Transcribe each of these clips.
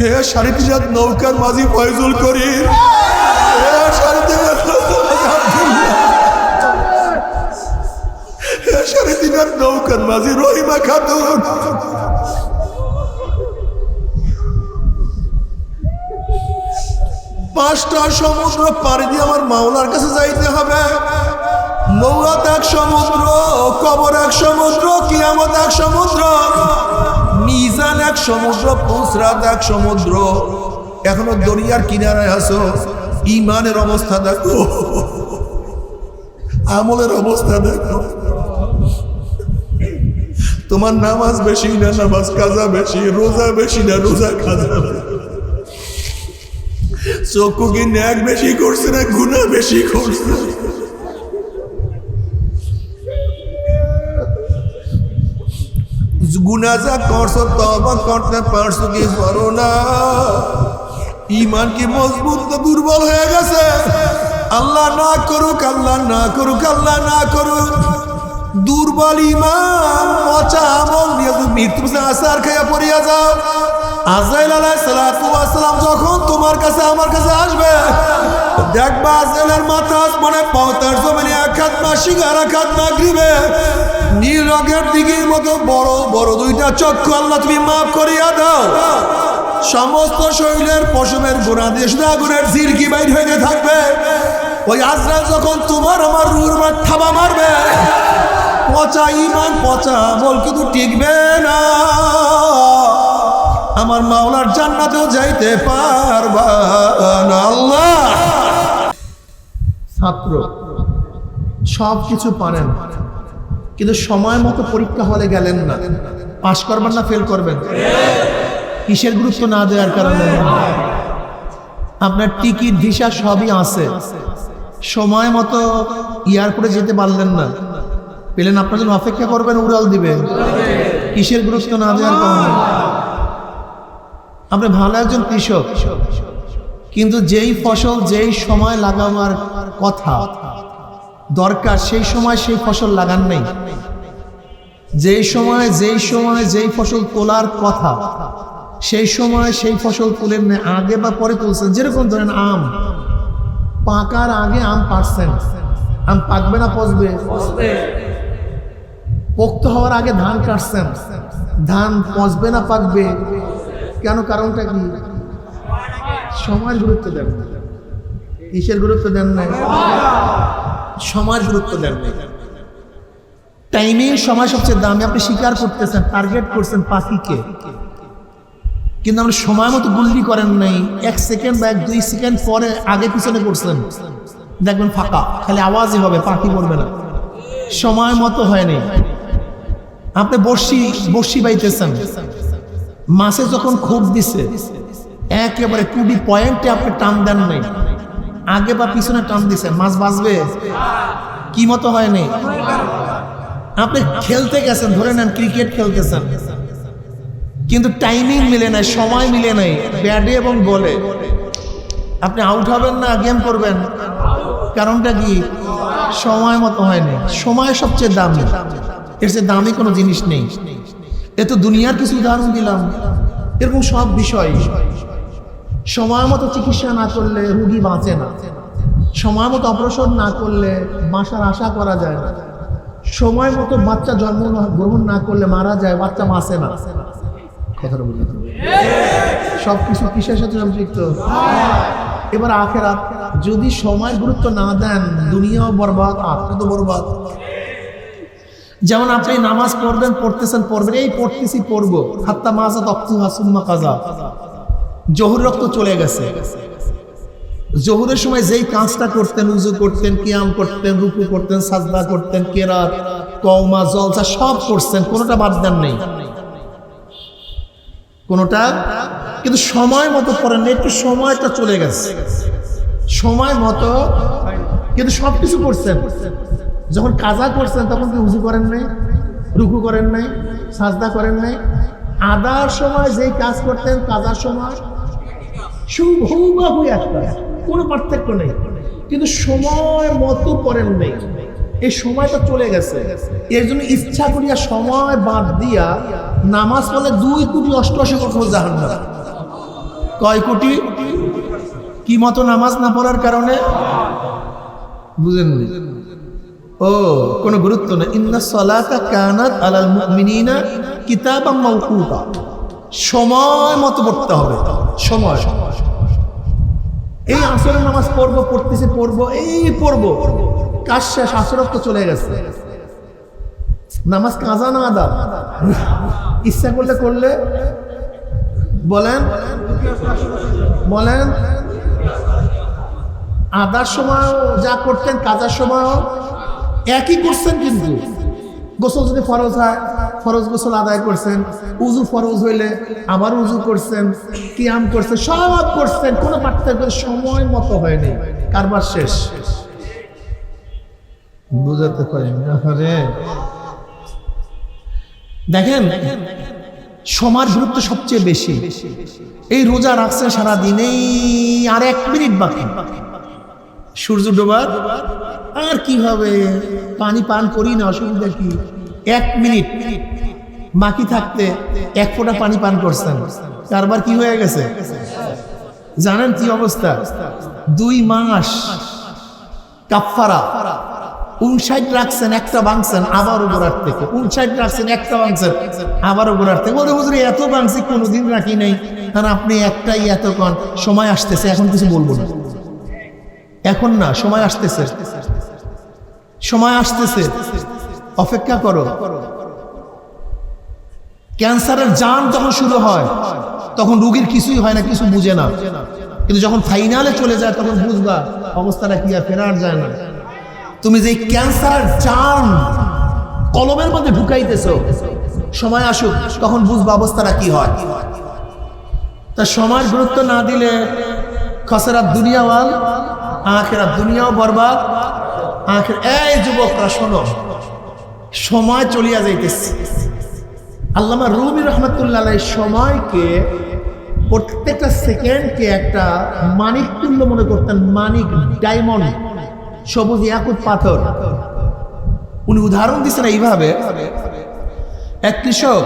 হে 3.5 হাত নৌকার মাঝি ফয়জুল করিম, হে 3.5 হাত হে 3.5 হাত নৌকার মাঝি রহিমা খাতুন, 5টা সমুদ্র পাড়ি দিয়ে আমার মাওলার কাছে যাইতে হবে। মৌরাত এক সমুদ্র, কবর এক সমুদ্র, কিয়ামত এক সমুদ্র, মিজান এক সমুদ্র, পুসরাত এক সমুদ্র। এখনো দরিয়ার কিনারায় আছো, ইমানের অবস্থা দেখো, আমলের অবস্থা দেখো। তোমার নামাজ বেশি না নামাজ কাজা বেশি, রোজা বেশি না রোজা কাজা বেশি, চক্ষু কি ন্যাক বেশি করছে না গুনাহ বেশি করছে? গুনাহ যা করছো তওবা করতে পারছো কি পারো না? ঈমান কি মজবুত না দুর্বল হয়ে গেছে? আল্লাহ না করুক, আল্লাহ না করুক, আল্লাহ না করুক, দুর্বল ঈমান পচা আমল নিয়ে তুমি মৃত্যুর আসার খাইয়া পড়িয়া যাও। আজরাইল আলাইহিস সালাতু ওয়াস সালাম যখন তোমার কাছে আমার কাছে আসবে, দেখবা আজরাইলের মাথা আসমানে, পাও তার জমিনে, এক হাত মাসিক আর এক হাত মাগরিবে, নীল রঙের দিঘির মতো বড় বড় 2টা চক্ষু আল্লাহ তুমি মাফ করিয়া দাও। সমস্ত শরীরের পশমের গোড়া দিয়ে শুধু আগুনের ঝিরকি বাইর হইতে থাকবে। ওই আজরাইল যখন তোমার আমার রুহের উপর থাবা মারবে, পচা ঈমান পচা আমল কিন্তু টিকবে না, আমার মাওলার জান্নাতেও যাইতে পারবা না। আল্লাহ ছাত্র সব কিছু পারেন, কিন্তু সময় মতো পরীক্ষা হলে গেলেন না, পাস করবেন না ফেল করবেন? কিসের গুরুত্ব না দেওয়ার কারণে? আপনার টিকিট ভিসা সবই আছে, সময় মতো এয়ারপোর্টে যেতে পারলেন না, পেলেন আপনার জন্য অপেক্ষা করবেন, উড়াল দিবে। কিসের গুরুত্ব না দেওয়ার কারণে? আপনি ভালো একজন কৃষক, কিন্তু যেই ফসল যেই সময় লাগাবার কথা দরকার সেই সময় সেই ফসল লাগান নেই। যেই সময় যেই ফসল তোলার কথা সেই সময় সেই ফসল তুলেন না, আগে বা পরে তুলছেন। যেরকম ধরেন আম পাকার আগে আম পারছেন, আম পাকবে না পচবে? পোক্ত হওয়ার আগে ধান কাটছেন, ধান পচবে না পাকবে? কেন? কারণটা কি? সময়ের গুরুত্ব দেন। কিসের গুরুত্ব দেন না? সময়ের গুরুত্ব দেন না। টাইমিং, সময় সবচেয়ে দামি। আপনি স্বীকার করতেছেন, টার্গেট করছেন পাখিকে, কিন্তু আপনি সময় মতো গুল্লি করেন নাই। 1 সেকেন্ড বা 1-2 সেকেন্ড পরে আগে পিছনে করছেন, দেখবেন ফাঁকা, খালি আওয়াজই হবে, পাখি পড়বে না। সময় মতো হয়নি। আপনি বর্ষি বাইতেছেন, মাছে যখন খোপ দিছে একেবারে টুডি পয়েন্টে আপনি টান দেন নাই, আগে বা পিছনে টান দিছে, মাছ বাঁচবে? কি মতো হয়নি? আপনি খেলতে গেছেন, ধরে নেন ক্রিকেট খেলতেছেন, কিন্তু টাইমিং মিলে নাই, সময় মিলে নাই, ব্যাটে এবং বলে আপনি আউট হবেন না, গেম করবেন? কারণটা কি? সময় মতো হয়নি। সময় সবচেয়ে দামি, এর চেয়ে দামি কোনো জিনিস নেই। এ তো দুনিয়ার কিছু উদাহরণ দিলাম, এরকম সব বিষয়। সময় মতো চিকিৎসা না করলে রোগী বাঁচে না, সময় মতো অপারেশন না করলে বাঁচার আশা করা যায় না, সময় মতো বাচ্চা জন্ম গ্রহণ না করলে মারা যায়, বাচ্চা বাঁচে না। কথাটা বুঝতে হবে। সব কিছু কিসের সাথে সম্পৃক্ত? এবার আখেরাত, যদি সময় গুরুত্ব না দেন দুনিয়াও বরবাদ, আখেরাত তো বরবাদ। যেমন আপনি নামাজ পড়বেন, এই পড়বো, হাত্তা মাজা তক্তুহা সুম্মা কাজা। জহুর রক্ত চলে গেছে, জহুরের সময় যেই কাজটা করতেন, উযু করতেন, কিয়াম করতেন, রুকু করতেন, সাজদা করতেন, কেরাত, কওমা, জলসা সব করছেন, কোনোটা বাদ দেন নেই, কোনোটা। কিন্তু সময় মতো করেন না, একটু সময়টা চলে গেছে, সময় মতো, কিন্তু সব কিছু করছেন। যখন কাজা করছেন তখন কি উযু করেন নাই, রুকু করেন নাই, সাজদা করেন নাই? আদার সময় যেই কাজ করতেন কাজার সময় হুবহু একটা, কোনো পার্থক্য নেই, কিন্তু সময় মতো করেন নাই, এই সময়টা চলে গেছে। এর জন্য ইচ্ছা করিয়া সময় বাদ দিয়া নামাজ পড়লে 2 কোটি 88 লক্ষ জাহান্নাম। কয় কোটি? কি মতো নামাজ না পড়ার কারণে? বুঝেননি? ও কোনো গুরুত্ব নেই। ইন্নাস সালাতা কানাত আলাল মুমিনিনা কিতাবাম মাওকুতা, সময় মতো পড়তে হবে। সময়, এই আসরের নামাজ পড়বো, পড়তেছি, পড়বো, এই পড়বো, কাজ শেষ, আসর তো চলে গেছে। নামাজ কাজা না আদা? ইচ্ছা করলে করলে, বলেন বলেন, আদার সময় যা করতেন কাজার সময় একই করছেন, কিন্তু গোসল যদি ফরজ হয় ফরজ গোসল আদায় করছেন, উজু ফরজ হইলে আবার উজু করছেন, কিয়াম করছেন, সব করছেন, কোনো পার্থক্য সময় মতো হয়নি, কারবার শেষ। বুঝাতে পারেন? দেখেন সময়ের গুরুত্ব সবচেয়ে বেশি। এই রোজা রাখছেন সারাদিন, এই আর 1 মিনিট বাকি সূর্য ডোবার, আর কি হবে, পানি পান করি না, অসুবিধা কি? 1 মিনিট বাকি থাকতে 1 ফোঁটা পানি পান করছেন, কারবার কি হয়ে গেছে জানেন কি অবস্থা? 2 মাস কাফারা। 59 রাখছেন, একটা ভাঙছেন, আবারও গোড়ার থেকে 59 রাখছেন, একটা ভাঙছেন, আবারও গোড়ার থেকে। বলে বুঝলি এত ভাঙছি কোনোদিন রাখি নাই, কারণ আপনি একটাই এত কন। সময় আসতেছে, এখন কিছু বলবো না, এখন না, সময় আসতেছে, সময় আসতেছে, অপেক্ষা করো। ক্যান্সারের জান যখন শুরু হয় তখন রোগীর কিছুই হয় না, কিছু বুঝে না, কিন্তু যখন ফাইনালে চলে যায় তখন বুঝবা অবস্থাটা কি, আর ফেরার যায় না। তুমি যে ক্যান্সারের জান কলমের মধ্যে ঢুকাইতেছো, সময় আসুক তখন বুঝবা অবস্থাটা কি হয়। তা সময়ের গুরুত্ব না দিলে খসরাত দুনিয়া ওয়াল আখিরাত, দুনিয়াও বরবাদ আখিরাত। এই যুবকরা শোনো, সময় চলিয়া যাইতেছে। আল্লামা রুমি রহমতুল্লাহ আলাইহি সময়কে, প্রত্যেকটা সেকেন্ডকে একটা মানিক তুল্য মনে করতেন, মানিক, ডায়মন্ড, সবুজ ইয়াকুত পাথর। উনি উদাহরণ দিচ্ছেন এইভাবে, এক কৃষক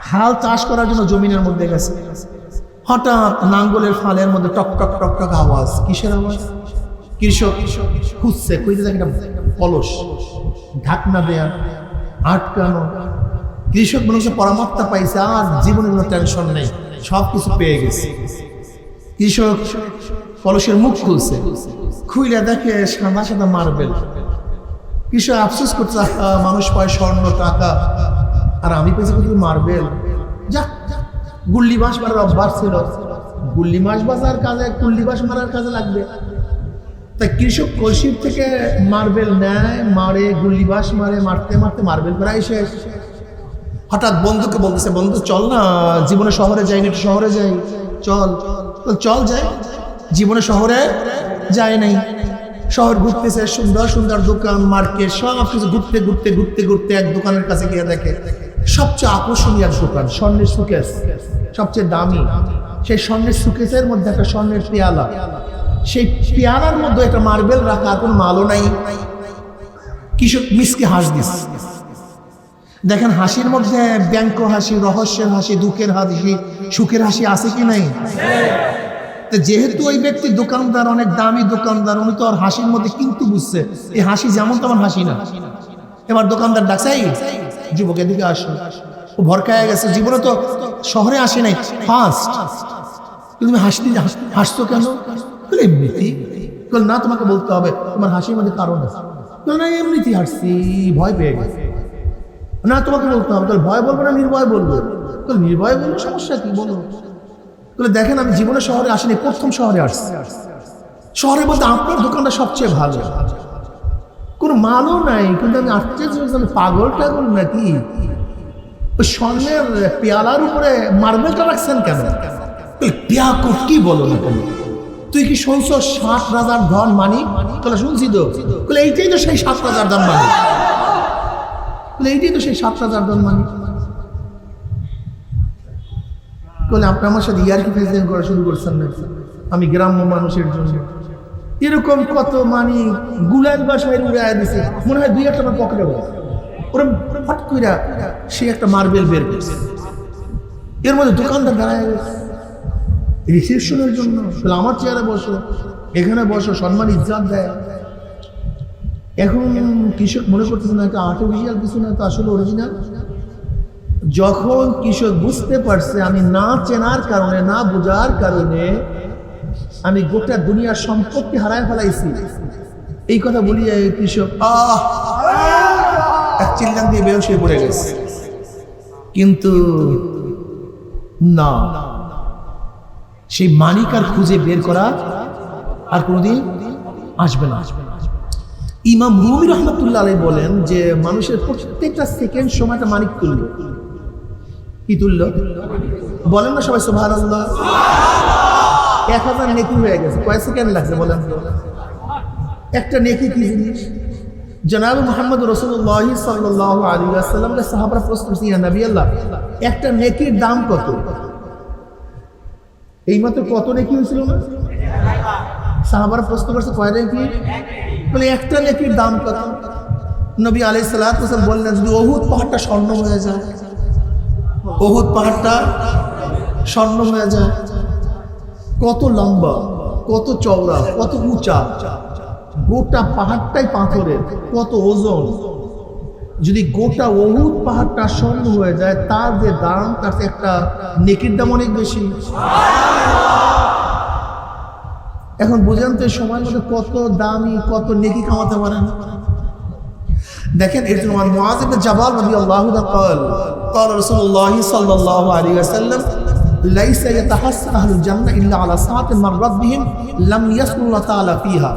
হাল চাষ করার জন্য জমিনের মধ্যে গেছে, হঠাৎ নাঙ্গলের ফালের মধ্যে টক টক টক টক আওয়াজ। কিসের আওয়াজ? কৃষক খুঁজছে, খুঁজতে দেখে একটা কলস, ঢাকনা দেয়া, আটকানো। কৃষক মানুষে পরামর্শ পাইছে, আর জীবনে কোনো টেনশন নেই, সব কিছু পেয়ে গেছে। কৃষক কলসের মুখ খুলছে, খুইলে দেখে সাদা সাদা মার্বেল। কৃষক আফসোস করছে, মানুষ পায় স্বর্ণ টাকা, আর আমি পেয়েছি কিন্তু মার্বেল। যা, গুল্লি বাঁশ মারার অভ্যাস ছিল, গুল্লি মাছ বাজার কাজে, গুল্লি বাঁশ মারার কাজে লাগবে। তাই কৃষক কলসির থেকে মার্বেল নেয়, মারে, গুল্লি বাঁশ মারে, মারতে মারতে মার্বেল প্রায় শেষ। হঠাৎ বন্ধুকে বলতেছে, বন্ধু চল না, জীবনে শহরে যাই না, একটু শহরে যাই, চল। চল যাই। জীবনে শহরে যায় নাই, শহর ঘুরতেছে, সুন্দর সুন্দর দোকান, মার্কেট, সব কিছু ঘুরতে ঘুরতে ঘুরতে ঘুরতে এক দোকানের কাছে গিয়ে দেখে সবচেয়ে আকর্ষণীয় এক দোকান, স্বর্ণের সুকেস, সবচেয়ে দামি। সেই স্বর্ণের সুকেসের মধ্যে একটা স্বর্ণের পেয়ালা, সেই পেয়ালার মধ্যে একটা মার্বেল রাখা, আর কোনো মালও নাই। কৃষক মিসকে হাস দিস। দেখেন হাসির মধ্যে ব্যঙ্গ হাসি, রহস্যের হাসি, দুঃখের হাসি, সুখের হাসি আছে কি নাই? যেহেতু ওই ব্যক্তি দোকানদার, অনেক দামি দোকানদার, উনি তো আর হাসির মধ্যে কিন্তু বুঝছে এই হাসি যেমন তেমন হাসি না। এবার দোকানদার ডাকছে, যুবক এদিকে আসো। ও ভরকায় গেছে, জীবনে তো শহরে আসে নাই, ফার্স্ট। তুমি হাসছো কেন? এমনিতেই। না, তোমাকে বলতে হবে তোমার হাসির মধ্যে কারণ আছে। না, এমনিতেই হাসছি, ভয় পেয়ে গেছে। না, তোমাকে বলতে হবে। ভয় বলবো না নির্ভয় বলবো? নির্ভয় বলবো, সমস্যা কি বলো? দেখেন আমি জীবনে শহরে আসিনি, প্রথম শহরে আসছি। শহরের মধ্যে আপনার দোকানটা সবচেয়ে ভালো, কোনো মালও নাই, কিন্তু আমি আশ্চর্য, আমি পাগল টাগল নাকি? ওই স্বর্ণের পেয়ালার উপরে মার্বেলটা রাখছেন কেন? কি বলো না কেন? তুই কি শুনছ 7 রাজার ধন মানিক? তোরা শুনছি তো? এইটাই তো সেই 7 রাজার ধন মানিক, এইটাই তো সেই 7 রাজার ধন মানিক। আপনি আমার সাথে ইয়ার্কি প্রেসিডেন্ট করা শুরু করছেন না? আমি গ্রাম্য মানুষের জন্য এরকম কত মানি গুলার বাসায় উড়াইয়া দিছে, মনে হয় 2-1 টাকা পকেটে ওরা ফট কইরা সে একটা মার্বেল বের করছে। এর মধ্যে দোকানদার দাঁড়ায় গেছে রিসেপশনের জন্য, আমার চেয়ারে বসো, এখানে বসো, সম্মান ইজ্জত দেয়। এখন কৃষক মনে করতেছে না এটা আর্টিফিশিয়াল কিছু না, তো আসলে অরিজিনাল। যখন কৃষক বুঝতে পারছে আমি না চেনার কারণে, না বোঝার কারণে আমি গোটা দুনিয়ার সম্পত্তি হারায় ফেলাইছি, এই কথা বলিয়ে কৃষক এক চিল্লান দিয়ে বেহুশ হয়ে পড়ে গেছে। কিন্তু না, সেই মানিক আর খুঁজে বের করা আর কোনোদিন আসবে না। ইমাম রুমি রহমতুল্লাহ আলাইহি বলেন যে মানুষের প্রত্যেকটা সেকেন্ড সময়টা মানিক তুলল। কি তুলল বলেন না সবাই সুবহানাল্লাহ। 1000 নেকি হয়ে গেছে, কয় সেকেন্ড লাগছে বলেন? একটা নেকি কি জিনিস? জনাব মুহাম্মদ রাসূলুল্লাহ সাল্লাল্লাহু আলাইহি ওয়াসাল্লামকে সাহাবারা প্রশ্ন করছেন, ইয়া নবী আল্লাহ, একটা নেকির দাম কত? এইমাত্র কত নেকি হয়েছিল না? সাহাবারা প্রশ্ন করছে কয় নেকি? বলে একটা নেকির দাম কত? নবী আলাইহিস সালাতু ওয়াস সালাম বললেন যদি উহুদ পাহাড়টা স্বর্ণ হয়ে যায়, উহুদ পাহাড়টা স্বর্ণ হয়ে যায়, কত লম্বা, কত চওড়া, কত উঁচা, গোটা পাহাড়টাই পাথরের, কত ওজন। যদি গোটা উহুদ পাহাড়টা স্বর্ণ হয়ে যায়, তার যে দাম, তার একটা নেকির দাম অনেক বেশি। এখন বুঝেন তো সময়ের মধ্যে কত দামি, কত নেকি কামাতে পারেন। দেখেন এর জন্য মুআয ইবনে জাবাল রাদিয়াল্লাহু তাআলা قال رسول الله صلى الله عليه وسلم ليس يتحسن اهل الجنه الا على ساعه مرت بهم لم يذكر الله تعالى فيها।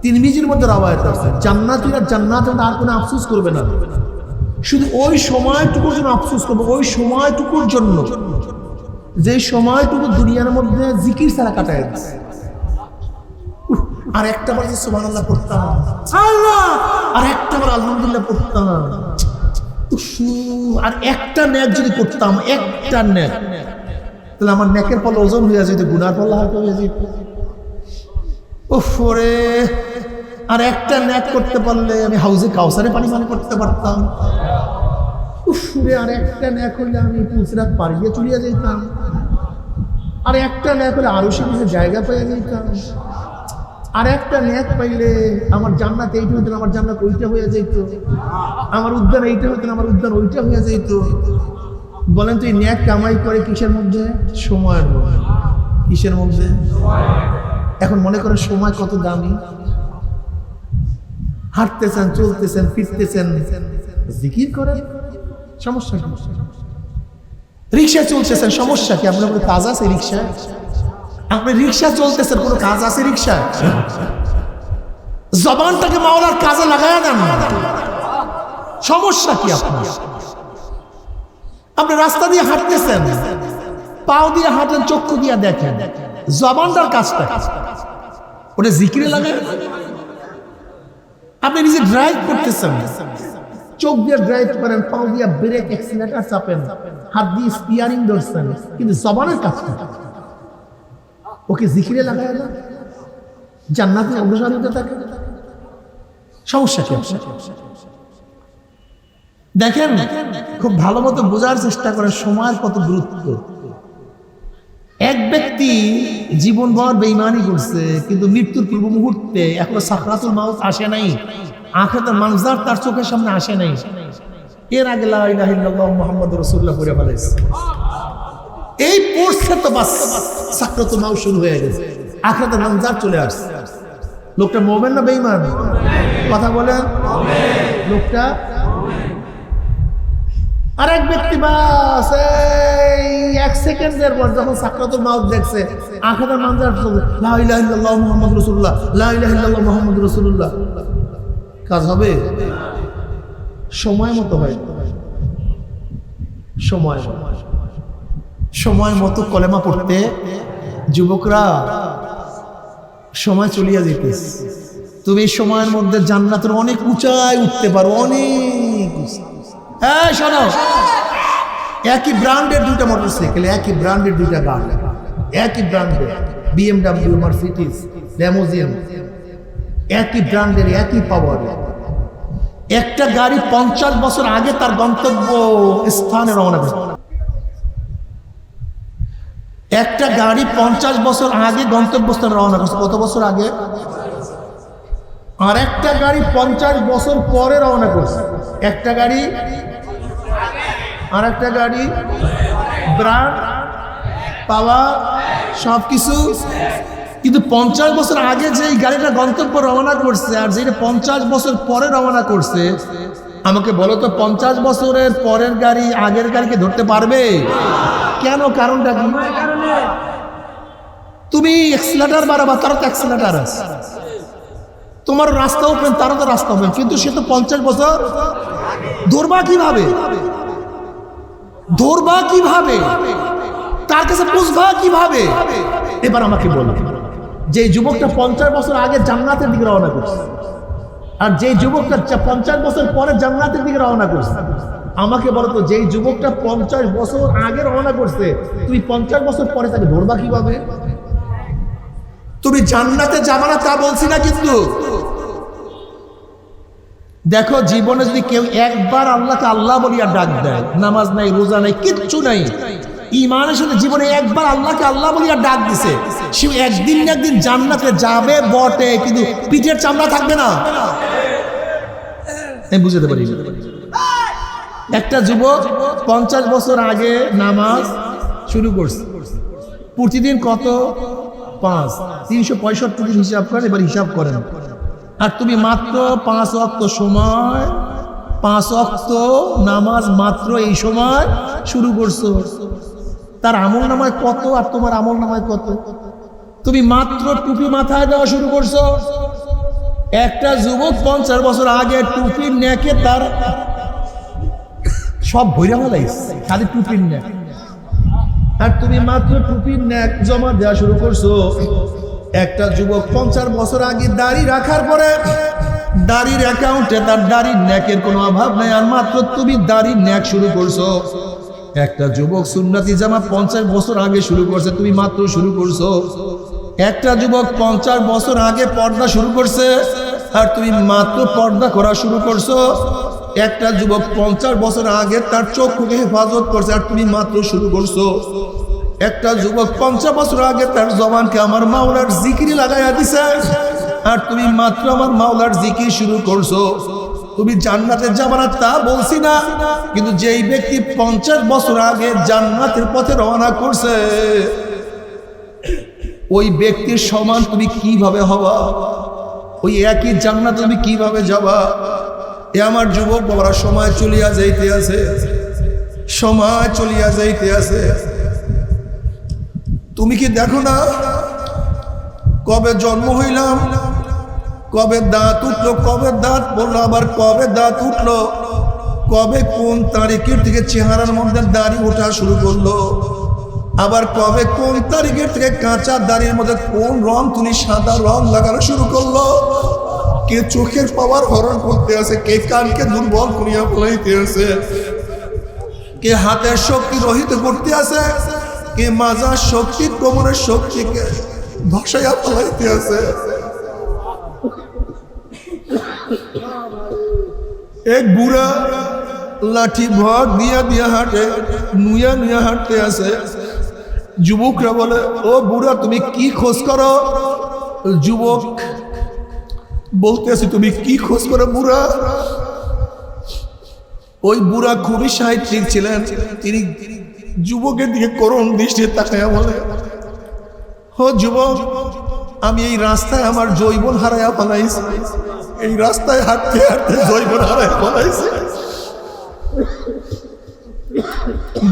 তিরমিজির মধ্যে রওয়ায়াত আছে জান্নাতীরা জান্নাতে আর কোনো আফসোস করবে না, শুধু ওই সময়টুকুর জন্য আফসোস করবে, ওই সময়টুকুর জন্য যে সময়টুকু দুনিয়ার মধ্যে জিকির ছাড়া কাটায় গেছে। আর একটা বার সুবহানাল্লাহ পড়তাম, আল্লাহ, আর একটা বার আলহামদুলিল্লাহ পড়তাম, আর একটা নেক যদি করতাম, একটা নেক, তাহলে আমার নেকের পাল্লা ওজন হয়ে যেত, গুনার পাল্লা হালকা হয়ে যেত। ওরে, আর একটা নেক করতে পারলে আমি হাউজে কাউসারে পানি পানি করতে পারতাম। আর একটা নেক হলে আমি পুলসিরাত পার দিয়ে চলিয়া যেতাম। আর একটা নেক হলে আরো সে জায়গা পেয়ে যেতাম। আর একটা নেক পাইলে আমার জান্নাত এইটা হইতেন, আমার জান্নাত ওইটা হয়ে যেত। আমার উদ্যান এইটা হইতেন, আমার উদ্যান ওইটা হয়ে যেত। বলেন তো এই নেক কামাই করে কিসের মধ্যে? সময়ের মধ্যে। কিসের মধ্যে? এখন মনে করেন সময় কত দামি। হাঁটতেছেন, চলতেছেন, ফিরতেছেন, জিকির করেন, সমস্যা কি? রিক্সা চলতেছেন, সমস্যা কি? আপনার কোনো কাজ আছে রিক্সায়? আপনি রিক্সা চলতেছেন, কোনো কাজ আছে রিক্সায়? জবানটাকে মাওলার কাজে লাগায়া দেন, সমস্যা কি আপনার? আপনি রাস্তা দিয়ে হাঁটতেছেন, পাও দিয়ে হাঁটেন, চক্ষু দিয়ে দেখেন, জবানটার কাজটা ওটা জিকিরে লাগায়। আপনি নিজে ড্রাইভ করতেছেন, চোখ দিয়ে ড্রাইভ করেন, পাও দিয়ে ব্রেক অ্যাক্সিলারেটর চাপেন, হাত দিয়ে স্টিয়ারিং ধরছেন, কিন্তু জবানের কাজটা ওকে জিকিরে লাগায় না, জান্নাতে অগ্রসর হতে থাকে। সমস্যা কি? দেখেন, খুব ভালো মতো বোঝার চেষ্টা করেন সময়ের কত গুরুত্ব। এক ব্যক্তি জীবনভর বেঈমানি করছে, কিন্তু মৃত্যুর পূর্ব মুহূর্তে এখনো সাকরাতুল মাউত আসে নাই, আখিরাতের মানজার তার চোখের সামনে আসে নাই, এর আগে লা ইলাহা ইল্লাল্লাহ মুহাম্মাদুর রাসূলুল্লাহ পড়ে ফেলেছে। এই পড়ছে তো বাস সাকরাতুল মাউত শুরু হয়ে গেছে, আখিরাতের মানজার চলে আসছে। লোকটা মুমিন না বেঈমান? কথা বলেন। লোকটা আর এক ব্যক্তি বাস এক সেকেন্ডের পর যখন সাকরাতুল মাউত দেখছে, আখিরাতের মানজার লা ইলাহা ইল্লাল্লাহ মুহাম্মাদুর রাসূলুল্লাহ, লা ইলাহা ইল্লাল্লাহ মুহাম্মাদুর রাসূলুল্লাহ, কাজ হবে? সময় মতো হয়, সময় মতো কলেমা পড়তে যুবকরা সময় চলিয়া যেতেছে। তুমি এই সময়ের মধ্যে জান্নাতের অনেক উঁচায় উঠতে পারো, অনেক। এই শোনো, একই ব্র্যান্ডের দুইটা মোটরসাইকেল, একই ব্র্যান্ডের দুইটা গাড়ি, একই ব্র্যান্ডের BMW, মার্সিডিজ, ল্যামোজিন, একই ব্র্যান্ডের, একই পাওয়ারের। একটা গাড়ি 50 বছর আগে তার গন্তব্য স্থানে রওনা করে, একটা গাড়ি 50 বছর আগে গন্তব্যস্থানে রওনা করছে। কত বছর আগে? আর একটা গাড়ি 50 বছর পরে রওনা করছে। একটা গাড়ি আর একটা গাড়ি ব্রান্ড পাওয়া সবকিছু, কিন্তু 50 বছর আগে যে গাড়িটা গন্তব্য রওনা করছে আর যেটা 50 বছর পরে রওনা করছে, আমাকে বলো তো 50 বছরের পরের গাড়ি আগের গাড়িকে ধরতে পারবে? কেন? কারণটা কি? তুমি এক্সিলারেটর বাড়াবা, তারও তো এক্সিলারেটর আছে। তোমার রাস্তা ওপেন, তারও তো রাস্তা ওপেন, কিন্তু সে তো 50 বছর। ধরবা কিভাবে? ধরবা কিভাবে? তার কাছে বুঝবা কিভাবে? এবার আমাকে বলো, যে যুবকটা 50 বছর আগে জান্নাতের দিকে রওনা করছে আর যে যুবকটা 50 বছর পরে জান্নাতের দিকে রওনা করছে, আমাকে বলো তো, যেই যুবকটা 50 বছর আগে রওনা করছে, তুমি 50 বছর পরে তাকে ধরবা কিভাবে? তুমি জান্নাতে যাবা না তা বলছি না, কিন্তু দেখো, জীবনে যদি কেউ একবার আল্লাহকে আল্লাহ বলিয়া ডাক দেয়, নামাজ নাই, রোজা নাই, কিচ্ছু নাই, ঈমানের সাথে জীবনে একবার আল্লাহকে আল্লাহ বলিয়া ডাক দিছে, সে একদিন না একদিন জান্নাতে যাবে বটে, কিন্তু পিঠের চামড়া থাকবে না। আমি বুঝতে পারি। একটা যুবক 50 বছর আগে নামাজ শুরু করছে, প্রতিদিন কত? 5, 365 দিন হিসাব করেন, এবার হিসাব করেন। আর তুমি মাত্র 5 ওয়াক্ত সময়, 5 ওয়াক্ত নামাজ মাত্র এই সময় শুরু করছো। তার আমল নামায় কত আর তোমার আমল নামায় কত? তুমি মাত্র টুপি মাথায় দেওয়া শুরু করছো। একটা যুবক 50 বছর আগে টুপির নেকে তার সব ভৈরা ফেলাইছে, খালি টুপির নেক। আর তুমি মাত্র টুপির নেক জমা দেওয়া শুরু করছো। একটা যুবক 50 বছর আগে দাড়ি রাখার পরে দাড়ির অ্যাকাউন্টে তার দাড়ির নেকের কোনো অভাব নাই, আর মাত্র তুমি দাড়ির নেক শুরু করছো। একটা যুবক সুন্নতি জামা 50 বছর আগে শুরু করছে, তুমি মাত্র শুরু করছো। একটা যুবক 50 বছর আগে পর্দা শুরু করছে আর তুমি মাত্র পর্দা করা শুরু করছো। একটা যুবক 50 বছর আগে তার চক্ষুকে হেফাজত করছে আর তুমি মাত্র শুরু করছো। একটা যুবক 50 বছর আগে তার জবানকে আমার মাওলার জিকিরে লাগাইয়া দিছে আর তুমি মাত্র আমার মাওলার জিকির শুরু করছো। তুমি জান্নাতে যাবে না তা বলছি না, কিন্তু যেই ব্যক্তি 50 বছর আগে জান্নাতের পথে রওনা করছে, ওই ব্যক্তির সমান তুমি কিভাবে হবা? ওই একই জান্নাতে তুমি কিভাবে যাবা? এ আমার যুবক বাবারা, সময় চলিয়া যাইতে আছে, সময় চলিয়া যাইতে আছে। তুমি কি দেখো না কবে জন্ম হইলাম, কবে দাঁত উঠলো, কবে দাঁত পড়লো, আবার কবে দাঁত উঠলো, কবে কোন তারিখের থেকে চেহারার মধ্যে দাড়ি ওঠা শুরু করলো, আবার কবে কোন তারিখের থেকে কাঁচা দাড়ির মধ্যে কোন রং তুমি সাদা রং লাগানো শুরু করলো। কে চোখের পাওয়ার হরণ করতে আছে, কে কানকে দুর্বল করিয়া ফেলাইতে আছে, কে হাতের শক্তি রহিত করতে আছে, কে মাজার শক্তি কোমরের শক্তিকে ধসাইয়া ফেলাইতে আছে। এক বুড়া লাঠি ভর দিয়া দিয়া হাঁটে, নুয়া নুয়া হাঁটতে আছে। যুবকরা বলে, ও বুড়া তুমি কি খোঁজ করো? যুবক বলতে আছে, তুমি কি খোঁজ করো বুড়া? ওই বুড়া খুবই সাহিত্যিক ছিলেন, তিনি যুবকের দিকে করুণ দৃষ্টি তাকাইয়া বলে, ও যুবক, আমি এই রাস্তায় আমার যৌবন হারাইয়া ফেলাইছি, এই রাস্তায় হাঁটতে হাঁটতে যৌবন হারাইয়া ফেলাইছি।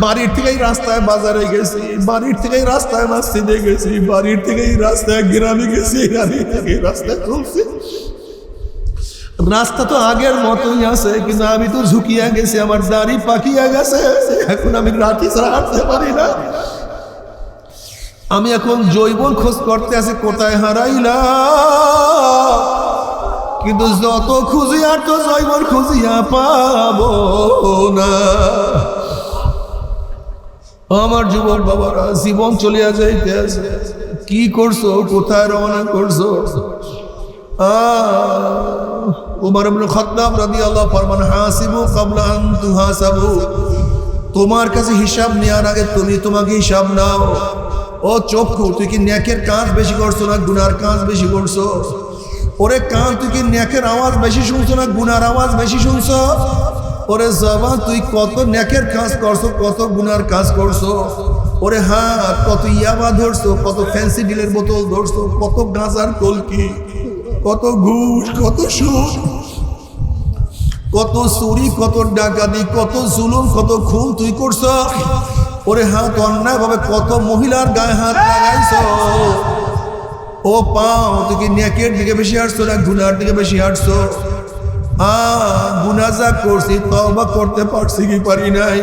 বাড়ির থেকেই রাস্তায় বাজারে গেছি, বাড়ির থেকেই রাস্তায় মসজিদে গেছি, বাড়ির থেকেই রাস্তায় গ্রামে গেছি, বাড়ির থেকেই রাস্তায় চলছি। রাস্তা তো আগের মতোই আছে, কিন্তু আমি তো ঝুঁকিয়া গেছি, আমার দাড়ি পাকিয়া গেছে, এখন আমি রাতি ছাড়া হাঁটতে পারি না। আমি এখন যৌবন খোঁজ করতে আছি, কোথায় হারাইলা, কিন্তু যত খুঁজি আর তো যৌবন খুঁজিয়া পাবো না। আমার যুবক বাবারা, জীবন চলিয়া যাইতে আছে, কি করছো, কোথায় রওনা করছো? উমর ইবনে খাত্তাব রাদিয়াল্লাহু ফরমান, হাসিবু ক্বাবলা আন তুহাসাবু, তোমার কাছে হিসাব নেওয়ার আগে তুমি তোমাকে হিসাব নাও। ও চক্ষু, তুই কি নেকের কাজ বেশি করছো না গুনার কাজ বেশি করছো? ওরে কান, তুই কি নেকের আওয়াজ বেশি শুনছো না গুনার আওয়াজ বেশি শুনছো? ওরে জবান, তুই কত নেকের কাজ করছো কত গুনার কাজ করছো? ওরে হাত, কত ইয়াবা ধরছো, কত ফ্যান্সি ডিলের বোতল ধরছো, কত গাঁজার কলকি, কত ঘুষ, কত সুদ, কত চুরি, কত ডাকাতি, কত জুলুম, কত খুন তুই করছো? ওরে হাত, অন্যায় ভাবে কত মহিলার গায়ে হাত লাগাইছো? ও পাও, তুই কি নেকের দিকে বেশি হাঁটছো না গুনার দিকে বেশি হাঁটছো? গুনাহ যা করছি তওবা করতে পারছি কি পারি নাই?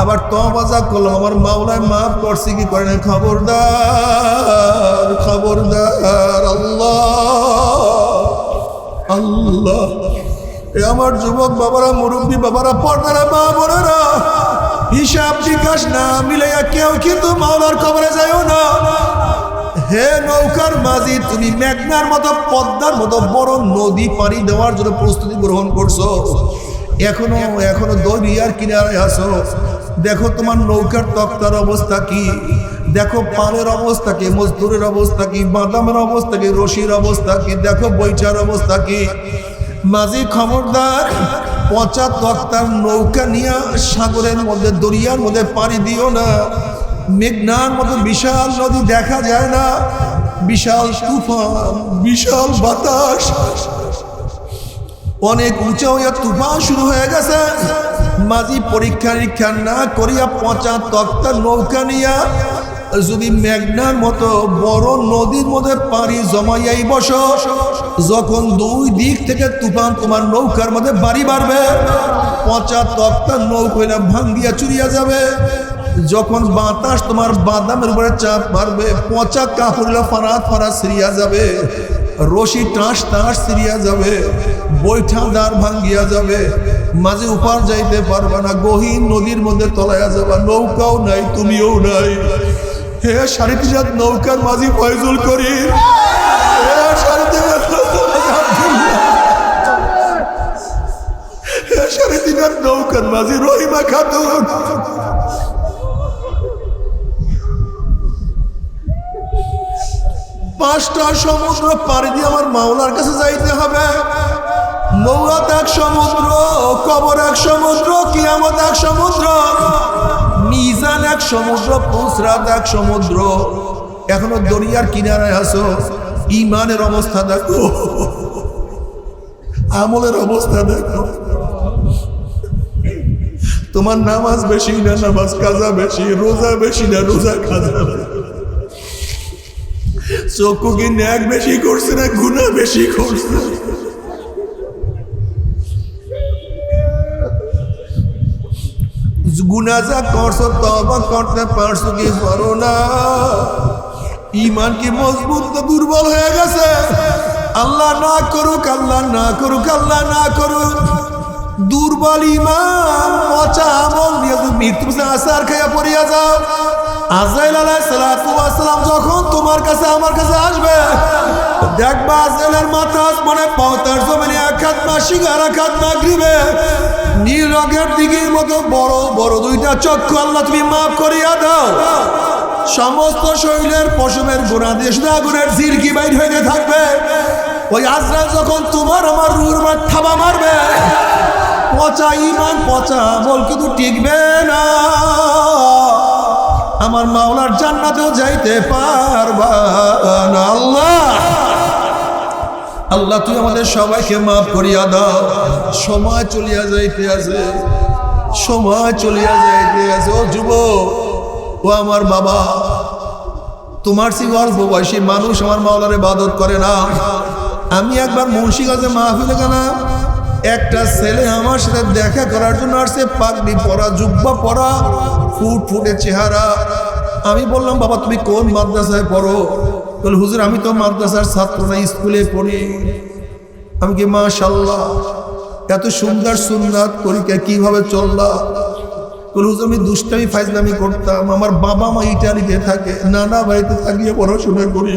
আবার তওবা যা করলাম আমার মাওলায় মাফ করছি কি করে নাই? খবরদার, খবরদার। আল্লাহ, আল্লাহ। এ আমার যুবক বাবারা, মুরব্বী বাবারা, পর্দারা মা বোনেরা, হিসাব জিজ্ঞাস না মিলাইয়া কেউ কিন্তু মাওলার কবরে যাইও না। হে নৌকার মাঝি, তুমি মেঘনার মতো পদ্মার মতো বড় নদী পানি দেওয়ার জন্য প্রস্তুতি গ্রহণ করছো, এখনো দরিয়ার কিনারে আছো। দেখো তোমার নৌকার তক্তার অবস্থা কি, দেখো পালের অবস্থা কি, মজদুরের অবস্থা কি, বাদামের অবস্থা কি, রশির অবস্থা কি, দেখো বইটার অবস্থা কি। মাঝি খবরদার, পচা তক্তার নৌকা নিয়ে সাগরের মধ্যে দরিয়ার মধ্যে পানি দিও না। মেঘনার মতো বিশাল নদী দেখা যায় না, বিশাল তুফান, বিশাল বাতাস, অনেক উঁচা হইয়া তুফান শুরু হয়ে গেছে। মাঝি পরীক্ষা নিরীক্ষা না করিয়া পচা তক্তার নৌকা নিয়া যদি মেঘনার মতো বড় নদীর মধ্যে পানি জমাইয়াই বসো, যখন দুই দিক থেকে তুফান তোমার নৌকার মধ্যে বাড়ি বাড়বে, পচা তক্তার নৌকা ভাঙ্গিয়া চুরিয়া যাবে। যখন বাতাস তোমার বাদামের উপরে চাপ মারবে, পচা কাপড়গুলো ফারাত ফারাত সিরিয়া যাবে, রশি টাঁস টাঁস সিরিয়া যাবে, বৈঠা দাঁড় ভাঙ্গিয়া যাবে, মাঝে উপার যাইতে পারবা না, গহীন নদীর মধ্যে তলাইয়া যাবা, নৌকাও নাই তুমিও নাই। হে সাড়ে তিন হাত নৌকার মাঝি ফয়জুল করি, সাড়ে তিন হাত নৌকার মাঝি রহিমা খাতুন, পাঁচটা সমুদ্র পাড়ি দিয়ে আমার মাওলার কাছে যাইতে হবে। মৌরাত এক সমুদ্র, কবর এক সমুদ্র, কিয়ামত এক সমুদ্র, মিজান এক সমুদ্র, পুসরাত এক সমুদ্র। এখনো দরিয়ার কিনারায় আছো, ইমানের অবস্থা দেখো, আমলের অবস্থা দেখো। তোমার নামাজ বেশি না নামাজ কাজা বেশি, রোজা বেশি না রোজা কাজা বেশি, চক্ষু কি ন্যাক বেশি করছে না গুনাহ বেশি করছে? গুনাহ যা করছো তওবা করতে পারছো কি পারো না? ঈমান কি মজবুত না দুর্বল হয়ে গেছে? আল্লাহ না করুক, আল্লাহ না করুক, আল্লাহ না করুক, দুর্বল ঈমান পচা আমল নিয়ে তুমি মৃত্যু আসার খাইয়া পড়িয়া যাও। আজরাইল আলাইহিস সালাতু ওয়াস সালাম যখন তোমার কাছে আমার কাছে আসবে, দেখবা আজরাইলের মাথা আসমানে, পাও তার জমিনে, এক হাত মাসিক আর এক হাত মাগরিবে, নীল রঙের দিঘির মতো বড় বড় দুইটা চক্ষু আল্লাহ তুমি মাফ করিয়া দাও। সমস্ত শরীরের পশমের গোড়া দিয়ে শুধু আগুনের ঝিরকি বাইর হইতে থাকবে। ওই আজরাইল যখন তোমার আমার রুহের উপর থাবা মারবে, পচা ঈমান পচা আমল কিন্তু টিকবে না, আমার মাওলার জান্নাতেও যাইতে পারবা না। আল্লাহ, আল্লাহ তুই আমাদের সবাইকে মাফ করিয়া দাও। সময় চলিয়া যাইতে আছে, সময় চলিয়া যাইতে আছে। ও যুবক, ও আমার বাবা, তোমার চেয়ে অল্প বয়সী মানুষ আমার মাওলার ইবাদত করে না। আমি একবার মুন্সিগঞ্জে মাহফিলে গেলাম, একটা ছেলে আমার সাথে দেখা করার জন্য আসছে, পাগড়ি পরা, জুব্বা পরা, ফুটফুটে চেহারা। আমি বললাম, বাবা তুমি কোন মাদ্রাসায় পড়ো? বলে, হুজুর আমি তো মাদ্রাসার ছাত্র না, স্কুলে পড়ি। আমি কি মাশাআল্লাহ, এত সুন্দর সুন্নাত তরিকা কিভাবে চললা? বলে, হুজুর আমি দুষ্টামি ফাইজলামি করতাম, আমার বাবা মা ইটালিতে থাকে, নানা বাড়িতে থাকিয়ে পড়াশোনা করি।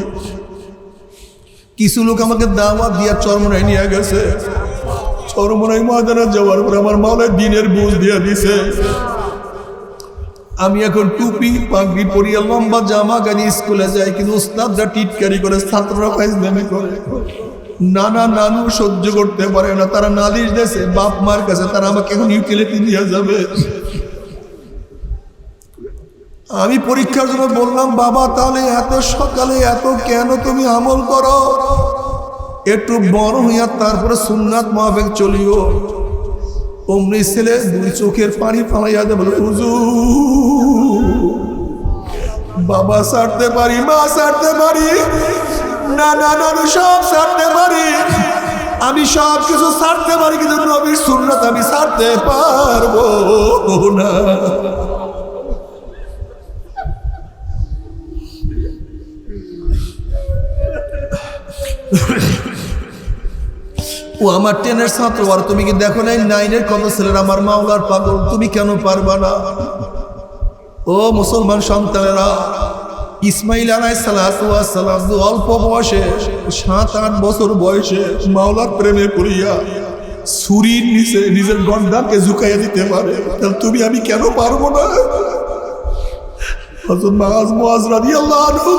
কিছু লোক আমাকে দাওয়াত দিয়া চরমনায় নিয়ে গেছে, চরমনাই ময়দানে যাওয়ার পর আমার মাওলানা দ্বীনের বুঝ দিয়া দিছে। আমি এখন টুপি পাগড়ি পরিয়া লম্বা জামা গানি স্কুলে যাই, কিন্তু উস্তাদরা টিটকারি করে, ছাত্ররা ফাইজলামি করে। নানা নানু সহ্য করতে পারে না, তারা নালিশ দেশে বাপ মার কাছে, তারা আমাকে এখন ইউটিলিটি দিয়ে যাবে। আমি পরীক্ষার জন্য বললাম, বাবা তাহলে এত সকালে এত কেন তুমি আমল করো? একটু বড় হইয়া তারপরে সুন্নাত মাহফিল চলিও। অমনি ছেলে দুই চোখের পানি ফালাইয়া দেবে, হুজুর বাবা ছাড়তে পারি, মা ছাড়তে পারি, না না না সব ছাড়তে পারি, আমি সব কিছু ছাড়তে পারি, কিন্তু নবীর সুন্নাত আমি ছাড়তে পারবো না। ও আমার 10-এর ছাত্র, আর তুমি কি দেখো নাই 9-এর কত ছেলেরা আমার মাওলার পাগল, তুমি কেন পারবা না? ও মুসলমান সন্তানেরা, ইসমাইল আলাইহিসসালাম অল্প বয়সে 7-8 বছর বয়সে মাওলার প্রেমে পড়িয়া ছুরির নিচে নিজের গর্দানকে ঝুঁকাইয়া দিতে পারে, তাহলে তুমি আমি কেন পারবো না? হযরত মুআজ রাদিয়াল্লাহু আনহু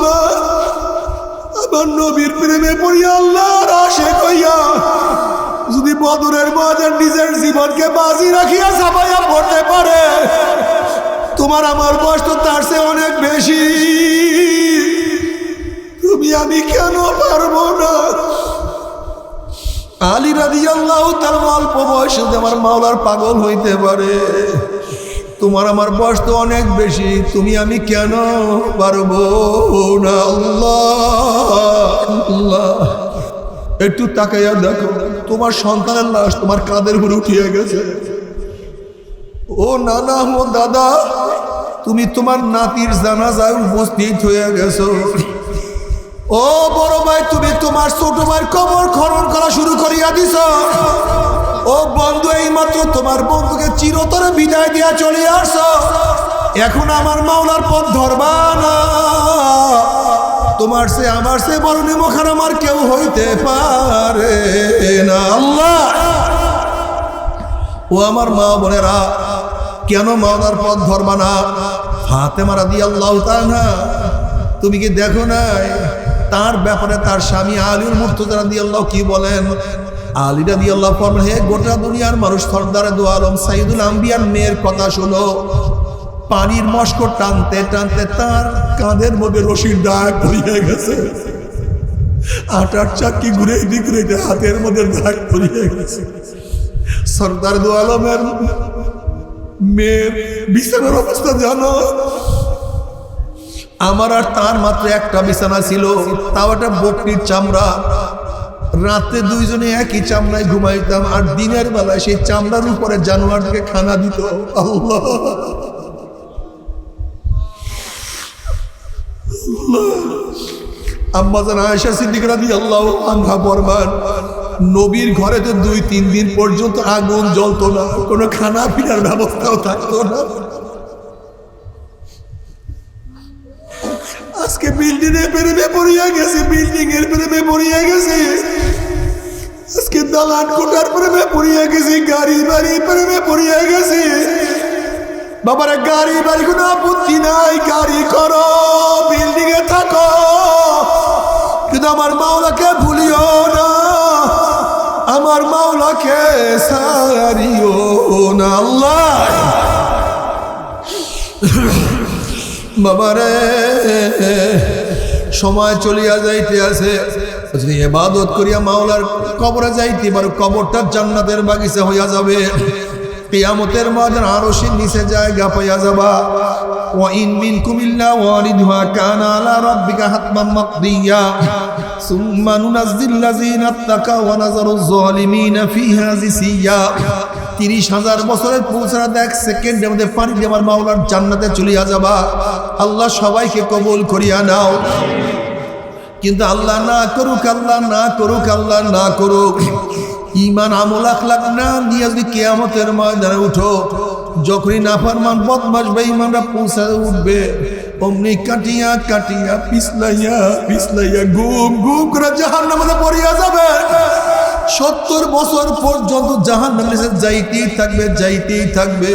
আমার নবীর প্রেমে পড়িয়া আল্লাহর আশিক হইয়া যদি বদরের ময়দান নিজের জীবনকে বাজি রাখিয়া চাপাইয়া পড়তে পারে, তোমার আমার বয়স তো তার চেয়ে অনেক বেশি, তুমি আমি কেন পারবো না? আলী রাদিয়াল্লাহু তাআলা অল্প বয়সে আমার মাওলার পাগল হইতে পারে, তোমার আমার বয়স তো অনেক বেশি, তুমি আমি কেন পারবো না? আল্লাহ একটু তাকাইয়া দেখো, তোমার সন্তানের লাশ তোমার কাঁধের উপরে উঠিয়ে গেছে। ও নানা, ও দাদা, তুমি তোমার নাতির জানাজায় উপস্থিত হয়ে গেছো। ও বড় ভাই, তুমি তোমার ছোট ভাইয়ের কবর খনন করা শুরু করিয়া দিছ। ও বন্ধু, এই মাত্র তোমার বন্ধুকে চিরতরে বিদায় দিয়া চলে আসছো, এখন আমার মাওলার পথ ধরবা না। তোমার সে আমার সে বড় নিমখান আমার কেউ হইতে পারে না। আল্লাহ, ও আমার মা বোনেরা, কেন মাওলার পথ ধরবা না? ফাতেমা রাদিয়াল্লাহু তাআলা, তুমি কি দেখো নাই তার ব্যাপারে তার স্বামী আলীর মুর্তজা রাদিয়াল্লাহু কি বলেন? আলী রাদিয়াল্লাহু ফরমান, হে গোটা দুনিয়ার মানুষ, সরদারে দু আলম সাইয়্যিদুল আম্বিয়ার মেয়ের কথা শোনো। পানির মস্কর টানতে টানতে তার কাঁধের মধ্যে রশির দাগ পড়িয়া গেছে, আটার চাকি ঘুরাইতে ঘুরাইতে হাতের মধ্যে দাগ পড়িয়া গেছে। সরদার দু আলমের মেয়ের বিছানার অবস্থা জানো? আমার আর তার মাত্র একটা বিছানা ছিল, তাও একটা বকরির চামড়া। রাতে দুইজনে একই চামড়ায় ঘুমাইতাম, আর দিনের বেলায় সেই চামড়ার উপরে জানোয়ারকে খানা দিত। আল্লাহ, আম্মাজান আয়েশা সিদ্দিকা রাদিয়াল্লাহু আনহা ফরমান, নবীর ঘরে তো 2-3 দিন পর্যন্ত আগুন জ্বলতো না, কোনো খানা পিনার ব্যবস্থাও থাকতো না। আজকে বিল্ডিং এর প্রেমে পড়িয়া গেছে, বিল্ডিং এর প্রেমে পড়িয়া গেছে, আজকে দালান কোঠার প্রেমে পড়িয়া গেছে, গাড়ি বাড়ি প্রেমে পড়িয়া গেছে। বাবারা, গাড়ি বাড়ি কোনো আপত্তি নাই, গাড়ি করো, বিল্ডিং এ থাকো, কিন্তু আমার মাওলাকে ভুলিও না, আমার মাওলাকে সারিও না। আল্লাহ, বাবারে, সময় চলিয়া যাইতে আছে, যদি ইবাদত করিয়া মাওলার কবরে যাইতে পারো, কবরটা জান্নাতের বাগিচা হইয়া যাবে। কিয়ামতের ময়দানে আরশের নিচে জায়গা পাইয়া যাবা। ওয়া ইন মিনকুম ইল্লা ওয়ারিদুহা কানা আলা রাব্বিকা হাতমান মাকদিয়া সুম্মা নুনাজ্জিল্লাযিনা তাকাও ওয়া নাযারুয যালিমিনা ফিহা জিসিয়া। 30,000 বছরের পৌঁছানা দেখ সেকেন্ডের মধ্যে পানি দিয়ে আমার মাওলার জান্নাতে চলিয়া যাবা। আল্লাহ সবাইকে কবুল করিয়া নাও, কিন্তু আল্লাহ না করুক, আল্লাহ না করুক, আল্লাহ না করুক, ঈমান আমল আখলাক না নিয়ে যদি কিয়ামতের ময়দানে উঠো, যখনই নাফরমান বদমাশ বেঈমানরা পৌঁছায় উঠবে, অমনি কাটিয়া কাটিয়া পিছলাইয়া পিছলাইয়া গুম গুম করে জাহান্নামে পড়িয়া যাবে। 70 বছর পর্যন্ত জাহান্নামে যাইতেই থাকবে, যাইতেই থাকবে।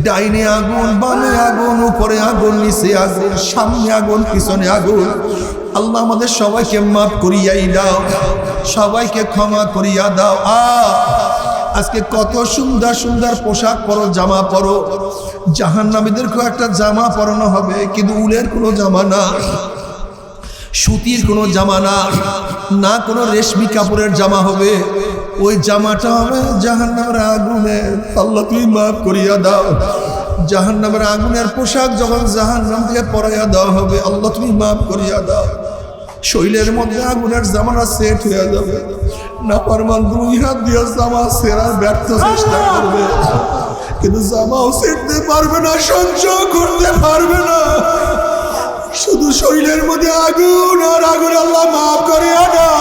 ডাইনে আগুন, বামে আগুন, উপরে আগুন, নিচে আগুন, সামনে আগুন, পিছনে আগুন। আল্লাহ আমাদের সবাইকে মাফ করিয়াই দাও, সবাইকে ক্ষমা করিয়া দাও। আজকে কত সুন্দর সুন্দর পোশাক পরো, জামা পরো। জাহান্নামীদেরকেও একটা জামা পরানো হবে, কিন্তু উলের কোনো জামা না, সুতির কোনো জামা না, না কোনো রেশমি কাপড়ের জামা হবে। ওই জামাটা হবে জাহান্নামের আগুনের। আল্লাহ তুমি মাফ করিয়া দাও। জাহান্নামের আগুনের পোশাক যখন জাহান্নাম থেকে পরাইয়া দেওয়া হবে, আল্লাহ তুমি মাফ করিয়া দাও। শরীরের মধ্যে আগুনের জামাটা সেট হয়ে যাবে। নাফরমান 2 হাত দিয়ে জামা সেরার ব্যর্থ চেষ্টা করবে, কিন্তু জামাও সেরতে পারবে না, সঞ্চয় করতে পারবে না। শুধু শরীরের মধ্যে আগুন আর আগুন। আল্লাহ মাফ করিয়া দাও।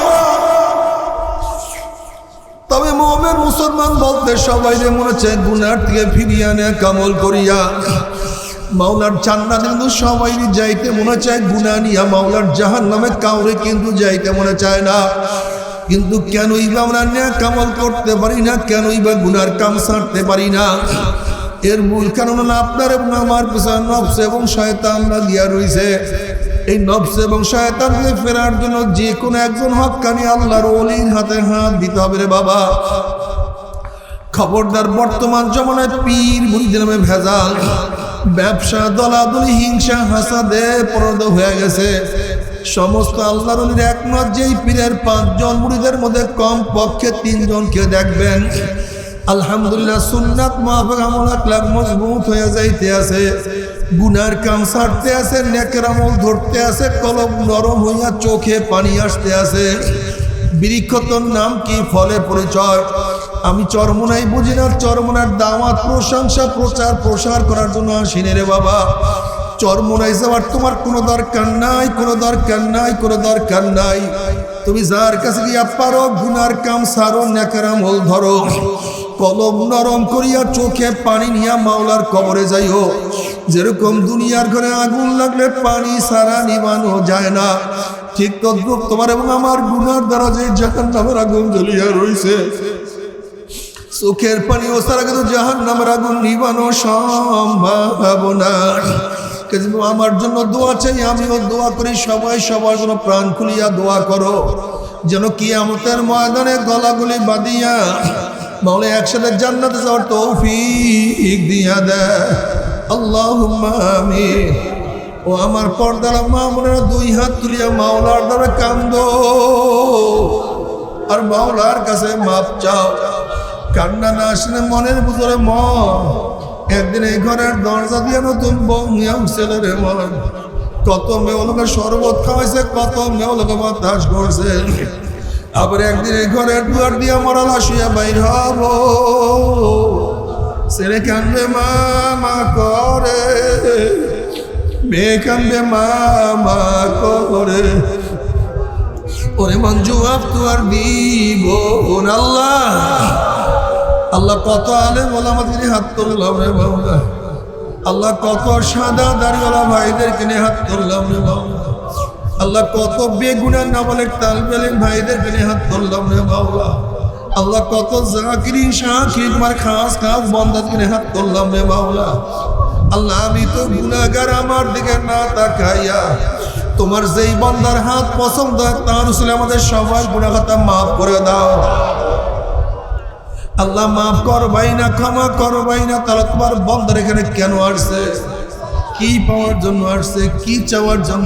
তবে মুমিন মুসলমান বলতে সবাই যে মনে চায় গুনার থেকে ফিরিয়ে আনে কামল করিয়া মাওলার জান্নাতে, কিন্তু সবাই যাইতে মনে চায় গুনাহ নিয়া। মাওলার জাহান্নামে কাউরে কিন্তু যাইতে মনে চায় না। কিন্তু কেনই বা আমরা নেক কামল করতে পারি না, কেনই বা গুনার কাম ছাড়তে পারি না? এর মূল কারণ হলো আপনার এবং আমার পিছনে নফস এবং শয়তান লাগিয়া রইছে। এই নফস এবং শয়তানকে ফেরার জন্য যে কোনো একজন হক্কানি আল্লাহর ওলির হাতে হাত দিতে হবে রে বাবা। খবরদার, বর্তমান জমানায় পীর মুরিদের নামে ভেজাল, ব্যবসা, দলাদলি, হিংসা, হাসাদে পরদ হয়ে গেছে। সমস্ত আল্লাহর ওলির একমত যেই পীরের 5 জন মুরিদের মধ্যে কম পক্ষে 3 জনকে দেখবেন আলহামদুলিল্লাহ সুন্নাত মাফিক আমল আকলাক মজবুত হয়ে যাইতে আছে, গুনার কাম ছাড়তে আছে, নেকের আমল ধরতে আছে, কলব নরম হইয়া চোখে পানি আসতে আছে। বৃক্ষতর নাম কি, ফলে পরিচয়। আমি চরমোনাই বুঝি না, চরমোনার দাওয়াত, প্রশংসা, প্রচার প্রসার করার জন্য আসিনি রে বাবা। চরমোনাই যাওয়ার তোমার কোনো দরকার নাই, কোনো দরকার নাই, কোনো দরকার নাই। তুমি যার কাছে গিয়া পারো গুনার কাম সারো, নেকের আমল ধরো, কলম নরম করিয়া চোখে পানি নিয়া মাওলার কবরে যাইও। যেরকম দুনিয়ার ঘরে আগুন লাগলে পানি সারা নিবানো যায় না, ঠিক তদ্রুপ তোমার এবং আমার গুনার দ্বারা যে জাহান্নামের আগুন জ্বলিয়া রইছে, চোখের পানি ও সারা কিন্তু জাহান্নামের আগুন নিবানো সম্ভব না। আমার জন্য দোয়া চাই, আমিও দোয়া করি, সবাই সবার জন্য প্রাণ খুলিয়া দোয়া করো, যেন কিয়ামতের ময়দানে গলাগুলি বাঁধিয়া মাওলা একসাথে জান্নাতে যাওয়ার তৌফিক দিয়া দেয়। আল্লাহুম্মা আমিন। ও আমার পর্দার মা বোনেরা, 2 হাত তুলিয়া মাওলার দ্বারা কান্দো আর মাওলার কাছে মাপ চাও। কান্না না আসলে মনের ভিতরে মন। একদিন এই ঘরের দরজা দিয়ে নতুন বউ নিয়ে উঠছিল রে মন। কত মেয়ে লোকের শরবত খাওয়াইছে, কত মেয়ে লোকে বাতাস করছে। আবার একদিন এই ঘরের দুয়ার দিয়া মরা লাশিয়া বাইর হব, ছেলে কান্দে মা করে, মেয়ে কান্দে মা করে। ওরে মন জবাব তো আর দিব আল্লাহ। আল্লাহ কত আলেম ওলামাদের হাত তুললাম রে বাবা। আল্লাহ কত সাদা দাড়িওয়ালা ভাইদেরকে নিয়ে হাত তুললাম রে বাবা। আল্লাহ কত বেগুনার নামালের তালবেলের ভাইদেরকে নিয়ে হাত তুললাম রে বাবা। আল্লাহ কত জাকিরিন শাকির তোমার খাস খাস বন্দাদেরকে নিয়ে হাত তুললাম রে বাবা। আল্লাহ আমি তো গুনাহগার, আমার দিকে না তাকাইয়া তোমার যেই বন্দার হাত পছন্দ হয় তার রসুল আমাদের সবার গুনাহ খাতা মাফ করে দাও। আল্লাহ মাফ করবাই না, ক্ষমা করবাই না। তাহলে তোমার বন্দার এখানে কেন আসছে, কি পাওয়ার জন্য আসছে, কি চাওয়ার জন্য